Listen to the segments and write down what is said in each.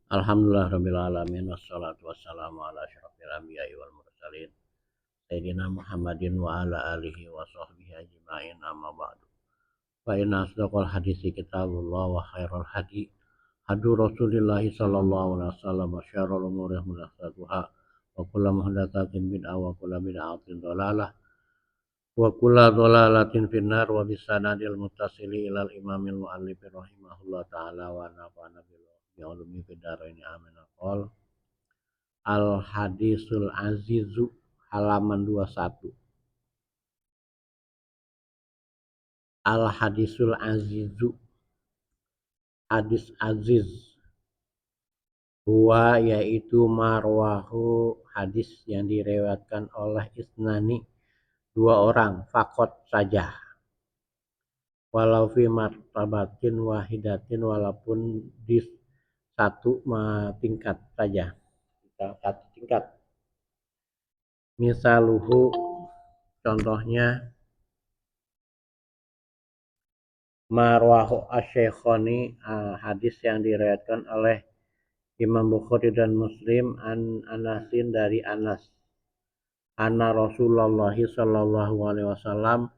Alhamdulillahirabbil alamin wassalatu wassalamu ala asyrofil anbiya'i wal mursalin sayyidina Muhammadin wa ala alihi wa sahbihi ajma'in amma ba'du. Fa inna asdaqal hadisi kitabullah wa khairal hadi hadu Rasulillah sallallahu alaihi wasallam wa syarrul umuri muhdatsatuha wa kullu muhdatsatin bid'ah wa kullu bid'atin dhalalah wa kullu dhalalatin finnar wa bisanadil muttasili ilal imamil muallif rahimahullah ta'ala wa nafa'ana bi ulumi fid dharain amin. Al hadisul azizu halaman 21. Al hadisul azizu, hadis aziz, huwa yaitu marwahu, hadis yang direwatkan oleh isnani, dua orang fakot saja, walau fi martabatin wahidatin, walaupun di satu tingkat saja, satu tingkat. Misaluhu, contohnya marwahu asy-syaikhani, hadis yang diriwayatkan oleh Imam Bukhari dan Muslim, an Anasin, dari Anas, anna Rasulullah sallallahu alaihi wasallam,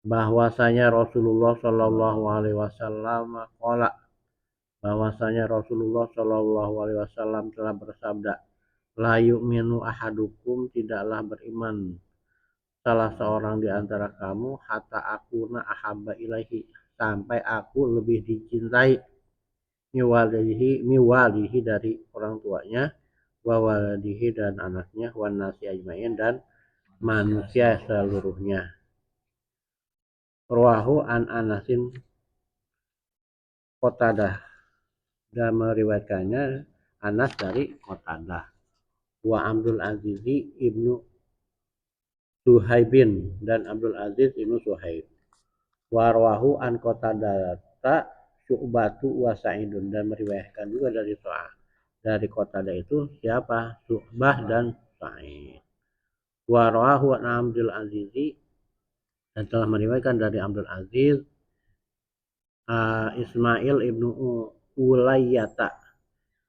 bahwasanya Rasulullah sallallahu alaihi wasallam qala, bahwasanya Rasulullah sallallahu alaihi wasallam telah bersabda, la yu'minu ahadukum, tidaklah beriman salah seorang di antara kamu, hatta akuna ahabba ilaihi, sampai aku lebih dicintai, miwalihi dari orang tuanya, wa waladihi dan anaknya, wan nasi ajmain dan manusia seluruhnya. Rawahu an Anasin Qatadah, dan meriwayatkannya Anas dari Qatadah. Wa Abdul Aziz ibnu Suhaibin, dan Abdul Aziz ibnu Suhaib. Warwahu an Qatadata Syu'batu wa Sa'idun, dan meriwayatkan juga dari Qatadah itu siapa? Syu'bah dan Sa'id. Warwahu an Abdul Aziz, dan telah meriwayatkan dari Abdul Aziz Ismail ibnu Ulayyata,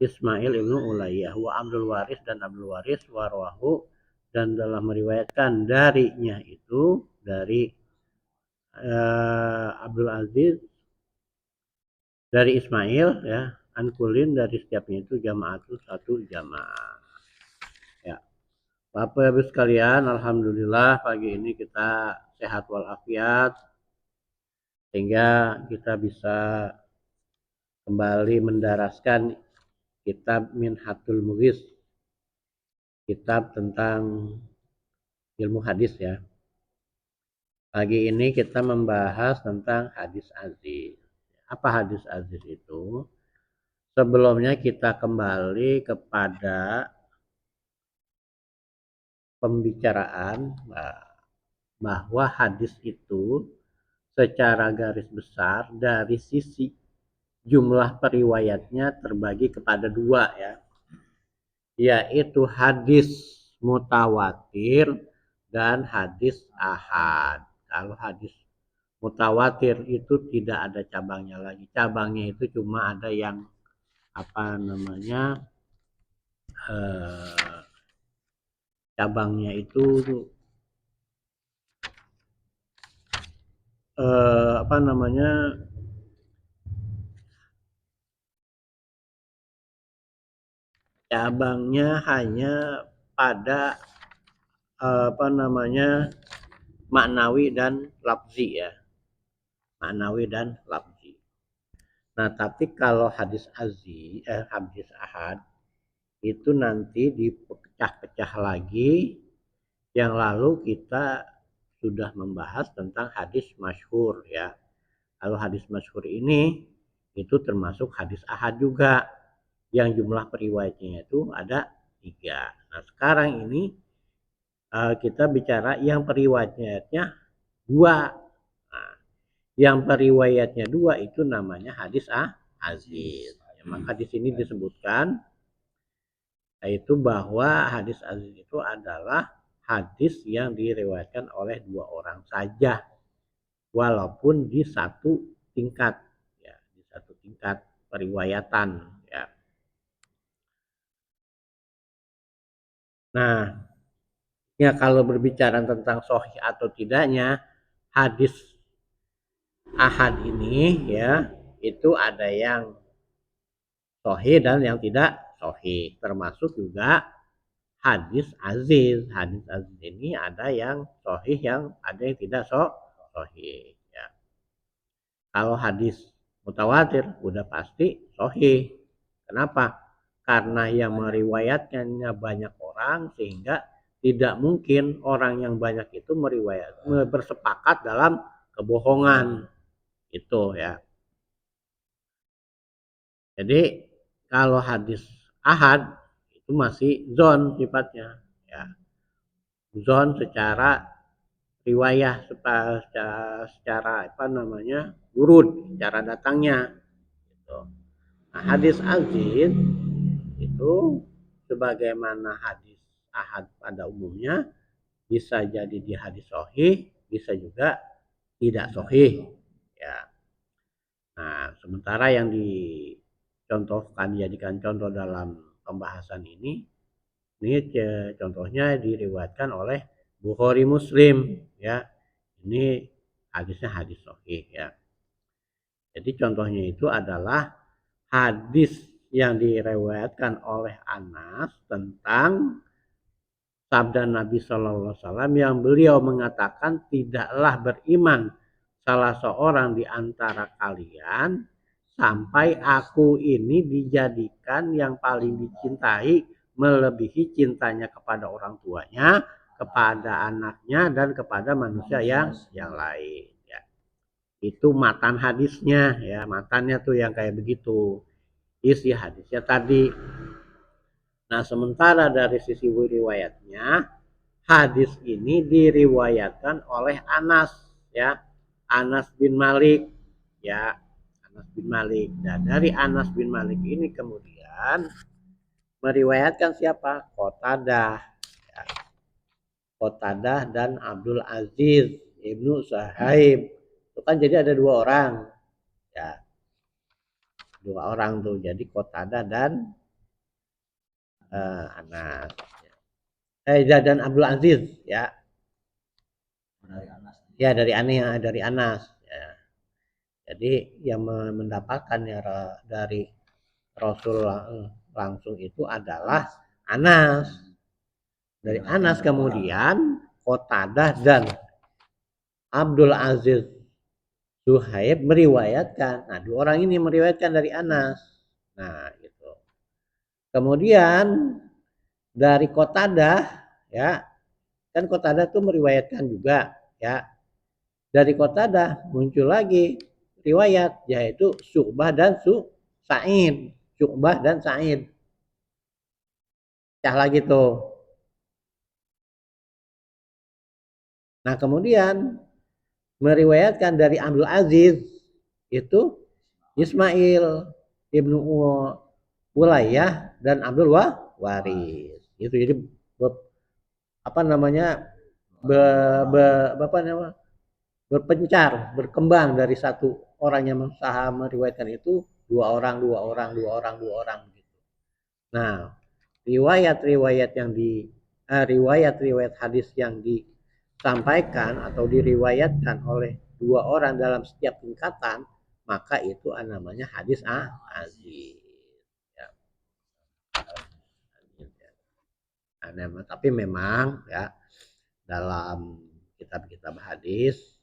Ismail ibnu Ulayyah, wa Abdul Waris, dan Abdul Waris. Warwahu, dan telah meriwayatkan darinya itu dari Abdul Aziz dari Ismail, ya, Ankulin, dari setiapnya itu jamaatu, satu jamaah, ya. Bapak Ibu sekalian, alhamdulillah pagi ini kita sehat walafiat, sehingga kita bisa kembali mendaraskan kitab Minhatul Mughis, kitab tentang ilmu hadis, ya. Pagi ini kita membahas tentang hadis aziz. Apa hadis aziz itu? Sebelumnya kita kembali kepada pembicaraan bahwa hadis itu secara garis besar dari sisi jumlah periwayatnya terbagi kepada dua, ya, yaitu hadis mutawatir dan hadis ahad. Kalau hadis mutawatir itu tidak ada cabangnya lagi. Cabangnya itu cuma ada yang cabangnya itu cabangnya hanya pada maknawi dan lafzi, ya, maknawi dan lafzi. Nah, tapi kalau hadis ahad itu nanti dipecah-pecah lagi, yang lalu kita sudah membahas tentang hadis masyhur, ya. Kalau hadis masyhur ini itu termasuk hadis ahad juga, yang jumlah periwayatnya itu ada 3. Nah, sekarang ini kita bicara yang periwayatnya 2. Nah, yang periwayatnya 2 itu namanya hadis aziz. Ya, maka di sini disebutkan yaitu bahwa hadis aziz itu adalah hadis yang diriwayatkan oleh 2 orang saja, walaupun di satu tingkat, ya, di satu tingkat periwayatan, ya. Nah, ya kalau berbicara tentang sahih atau tidaknya hadis ahad ini, ya, itu ada yang sahih dan yang tidak sahih, termasuk juga hadis aziz. Hadis aziz ini ada yang sahih, yang ada yang tidak sahih, ya. Kalau hadis mutawatir udah pasti sahih. Kenapa? Karena yang meriwayatkannya banyak orang, sehingga tidak mungkin orang yang banyak itu bersepakat dalam kebohongan itu, ya. Jadi kalau hadis ahad itu masih zon sifatnya, ya. Zon secara riwayah, secara apa namanya, urut secara datangnya gitu. Nah, hadis aziz itu sebagaimana hadis ahad pada umumnya bisa jadi di hadis sahih, bisa juga tidak sahih, ya. Nah, sementara yang dicontohkan, dijadikan contoh dalam pembahasan ini contohnya diriwayatkan oleh Bukhari Muslim, ya. Ini hadisnya hadis sahih, ya. Jadi contohnya itu adalah hadis yang diriwayatkan oleh Anas tentang sabda Nabi Shallallahu Alaihi Wasallam yang beliau mengatakan, tidaklah beriman salah seorang di antara kalian sampai aku ini dijadikan yang paling dicintai melebihi cintanya kepada orang tuanya, kepada anaknya, dan kepada manusia yang lain, ya. Itu matan hadisnya, ya. Matannya tuh yang kayak begitu, isi hadisnya tadi. Nah, sementara dari sisi riwayatnya, hadis ini diriwayatkan oleh Anas, ya. Anas bin Malik, ya. Anas bin Malik. Dan dari Anas bin Malik ini kemudian meriwayatkan siapa? Qatadah, ya. Qatadah dan Abdul Aziz Ibnu Suhaib. Itu kan jadi ada dua orang, ya. Dua orang tuh, jadi Qatadah dan Anas. Dan Abdul Aziz, ya. Ya, dari Anas, ya. Jadi yang mendapatkan ya dari Rasul langsung itu adalah Anas. Dari Anas kemudian Qatadah dan Abdul Aziz Suhaib meriwayatkan. Nah, dua orang ini meriwayatkan dari Anas. Nah, gitu. Kemudian dari Qatadah, ya. Kan Qatadah tuh meriwayatkan juga, ya. Dari Qatadah muncul lagi riwayat, yaitu Syu'bah dan Sa'id. Syu'bah dan Sa'id. Pecah lagi tuh. Nah, kemudian meriwayatkan dari Abdul Aziz itu Ismail Ibnu Ulayyah dan Abdul Waris. Itu jadi apa namanya? Apa namanya? Berpencar, berkembang dari satu orang yang berusaha meriwayatkan itu dua orang gitu. Nah, riwayat-riwayat hadis yang disampaikan atau diriwayatkan oleh dua orang dalam setiap tingkatan, maka itu namanya hadis aziz, ya. Nah, tapi memang, ya, dalam kitab-kitab hadis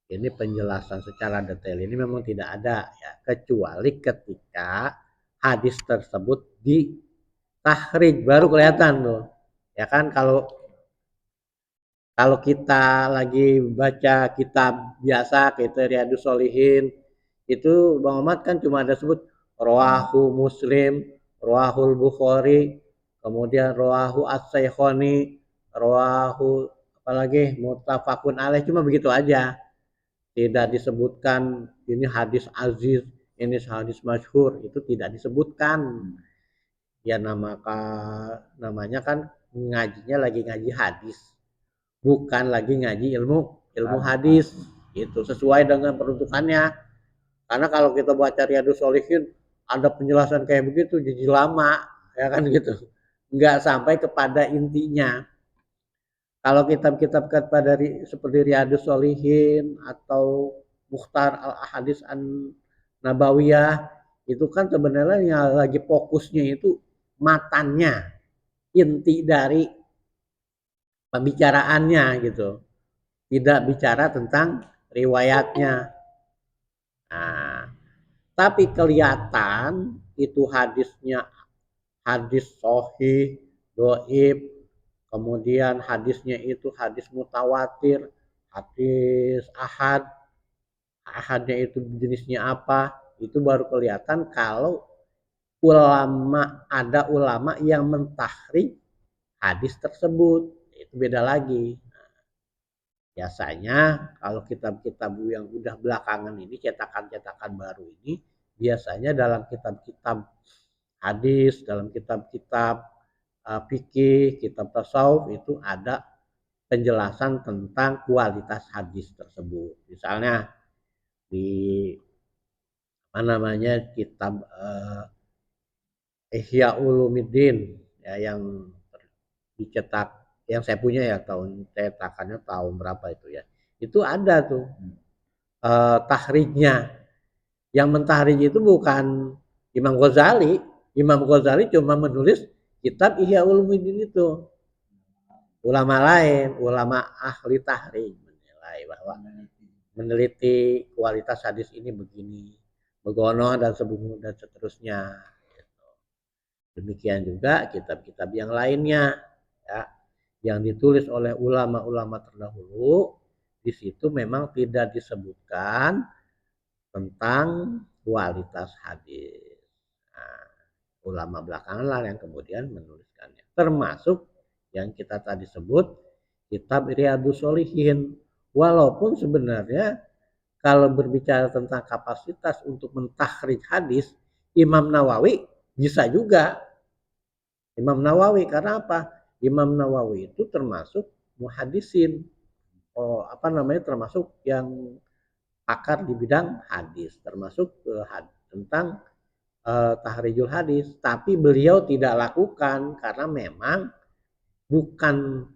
ini penjelasan secara detail ini memang tidak ada, ya, kecuali ketika hadis tersebut ditahrij baru kelihatan tuh, ya kan. Kalau kita lagi baca kitab biasa kayak Riyadhus Shalihin itu, Bang Ahmad kan cuma ada sebut rawahu Muslim, rawahul Bukhari, kemudian rawahu As-Saikhoni, rawahu apalagi muttafaqun alaih, cuma begitu aja. Tidak disebutkan ini hadis aziz, ini hadis masyhur, itu tidak disebutkan. Ya, namanya kan ngajinya lagi ngaji hadis, bukan lagi ngaji ilmu hadis. itu sesuai dengan peruntukannya. Karena kalau kita baca Riyadhus Shalihin ada penjelasan kayak begitu jadi lama, ya kan gitu. Nggak sampai kepada intinya. Kalau kitab-kitab kepada seperti Riyadhus Shalihin atau Mukhtar al-Ahadits an-Nabawiyah itu kan sebenarnya yang lagi fokusnya itu matannya, inti dari pembicaraannya gitu. Tidak bicara tentang riwayatnya. Nah, tapi kelihatan itu hadisnya hadis sahih, doib, kemudian hadisnya itu hadis mutawatir, hadis ahad, ahadnya itu jenisnya apa, itu baru kelihatan kalau ada ulama yang mentahrik hadis tersebut, itu beda lagi. Biasanya kalau kitab-kitab yang udah belakangan ini, cetakan-cetakan baru ini, biasanya dalam kitab-kitab hadis, dalam kitab-kitab fikih, kitab tasawuf itu ada penjelasan tentang kualitas hadis tersebut. Misalnya di apa namanya kitab Ihya Ulumuddin ya, yang dicetak yang saya punya ya tahun cetakannya tahun berapa itu ya. Itu ada tuh tahrijnya. Yang mentahrij itu bukan Imam Ghazali. Imam Ghazali cuma menulis kitab Ihya Ulumuddin itu. Ulama lain, ulama ahli tahrij menilai bahwa meneliti kualitas hadis ini begini, begono dan sebagainya dan seterusnya. Demikian juga kitab-kitab yang lainnya, ya, yang ditulis oleh ulama-ulama terdahulu, di situ memang tidak disebutkan tentang kualitas hadis. Nah, ulama belakangan lah yang kemudian menuliskannya. Termasuk yang kita tadi sebut kitab Riyadhus Shalihin. Walaupun sebenarnya kalau berbicara tentang kapasitas untuk mentahrijh hadis, Imam Nawawi bisa juga. Imam Nawawi karena apa? Imam Nawawi itu termasuk muhadisin. Oh, apa namanya? Termasuk yang pakar di bidang hadis, termasuk tentang tahrijul hadis, tapi beliau tidak lakukan karena memang bukan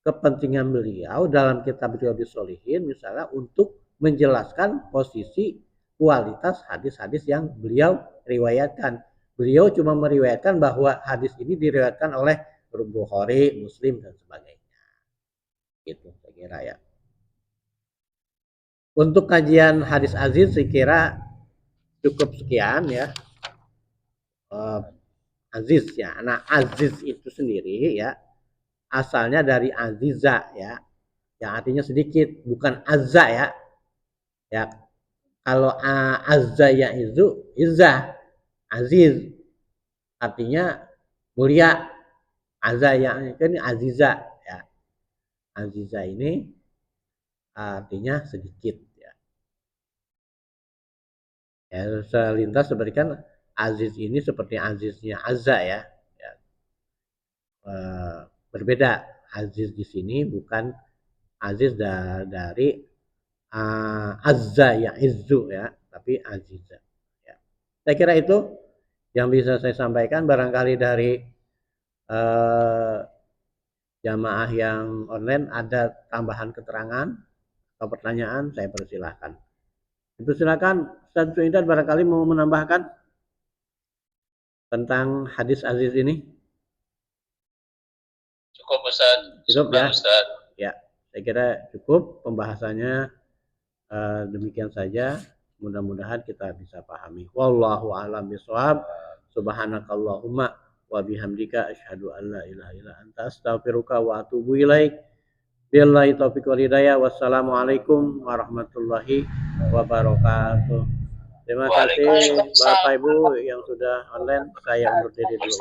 kepentingan beliau dalam kitab Riyadhus Shalihin misalnya untuk menjelaskan posisi kualitas hadis-hadis yang beliau riwayatkan. Beliau cuma meriwayatkan bahwa hadis ini diriwayatkan oleh Bukhari, Muslim dan sebagainya. Gitu saya kira ya. Untuk kajian hadis aziz saya kira cukup sekian ya. Aziz ya. Nah, aziz itu sendiri ya asalnya dari aziza ya. Yang artinya sedikit, bukan azza ya. Ya, kalau azza ya itu izzah, aziz artinya mulia. Azza ya ini aziza ya. Aziza ini artinya sedikit ya. Ya selintas seperti kan aziz ini seperti aziznya azza ya. Ya. Berbeda. Aziz di sini bukan aziz dari azza ya izzu ya, tapi aziza. Ya. Saya kira itu yang bisa saya sampaikan. Barangkali dari jamaah yang online ada tambahan keterangan atau pertanyaan, saya persilahkan. Silakan Ustaz Suindan barangkali mau menambahkan tentang hadis aziz ini. Cukup Ustaz. Cukup ya. Ustaz. Ya, saya kira cukup pembahasannya demikian saja. Mudah-mudahan kita bisa pahami. Wallahu a'lam bishawab. Subhanakallahumma wa bihamdika asyhadu an la ilaha illa anta astaghfiruka wa atubu ilaik. Billahi taufiq wal hidayah. Wassalamualaikum warahmatullahi wabarakatuh. Terima kasih Bapak Ibu yang sudah online. Saya undur diri dulu.